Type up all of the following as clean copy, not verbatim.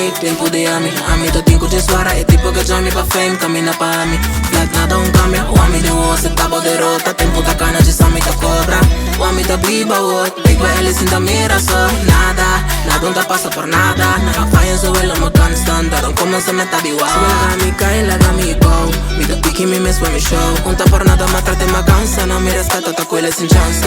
mei, tempo de ami tô tinco de suara, é tipo que já me pa fame, camina pa mi. Flat nada cambia, o ami de você tá derrota, tempo da cana de sami tá cobra. O ami tá biba, o big boy Alice in the mira só, nada tá passa por nada, nada falla so el mo constant, daron como se meta de wow. Suelga mi cae, la mi go, mi da pique mi mes mi show, junta por nada ma trate ma cansa, no mi rescata ta quelle sin chance.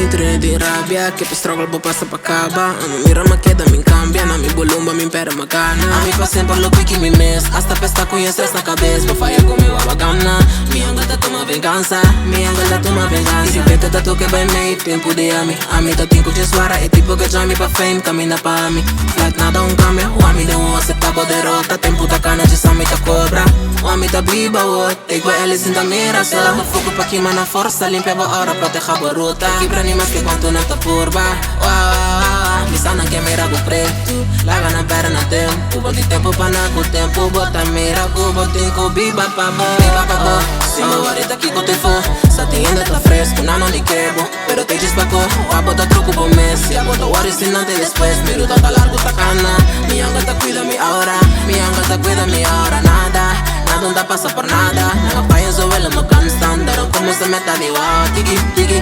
Tre di rabbia, che per struggle bo passa pa caba, amo mira ma queda mi cambia, na mi bolumba mi impera ma gana. A mi pa sempre lo pique mi mes, hasta pesta com stress na cabeça, pa falla comigo a gana. Mi anga da toma vingança, mi anga da toma vingança. Si peta da tu que vai mei, tempo de ami tá tinco de suara, é tipo que já me pa fame, camina pa mi. Flat nada cambia, o ami de você tá derrota, tempo da cana de sami tá cobra. O ami tá biba, o take by Alice in the mira, só lava fogo pa queimar na força, limpiava a hora pra te ruta. Quebra ni mais que quanto não tá purba. Mi sana que mira go preto, laga na perna na tempo, bota tempo pa na com tempo, bota mira go, bota com biba pa bo. Se meu ahorita aqui com te for, só te ainda tá fresco, não lhe quebo, pero te despacou, a bota truco por mês, se a bota o ensinante depois, miro tá largo tá cana, mi anga tá cuida mi hora, mi anga tá cuida mi hora, nada tá passa por nada, nada paia so ela me constant, daron como se meta de wow, tiki,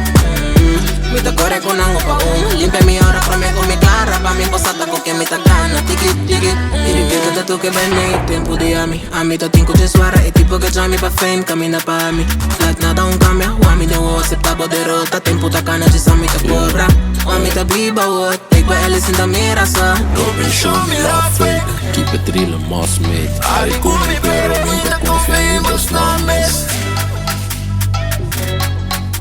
mi ta corre con ango pa limpia mi hora, pra me come clara, pa mi posata con que mi ta gana, tiki, e ripete da tu que vai mei, tempo de ami tá tinco de suara, é tipo que já me pa fame, camina pa mi. Flat nada cambia, o ami de você tá derrota, tempo da cana de sami tá cobra. O ami tá biba, o take by Alice in the mira só. Don't show me love fake, keep it real and moss made. Ari con mi pero nunca confía en los nombres.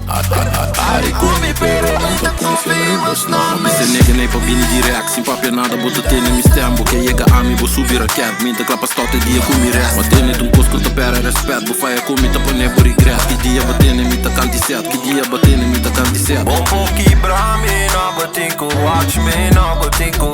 Ari con mi pero nunca confía en los nombres. Se nega nem pa bine direct, sim papia nada, bota tene mi stembo, que jega ami, bo subi raket, minta klapa stoute dia com mi rest. Ma tene tu cosco ta pera respect, bo faia com mi ta pone bo regret. Que dia batene mi ta canti set, que dia batene mi ta canti set. Bobo que pra mim, não botinho watch me, não botinho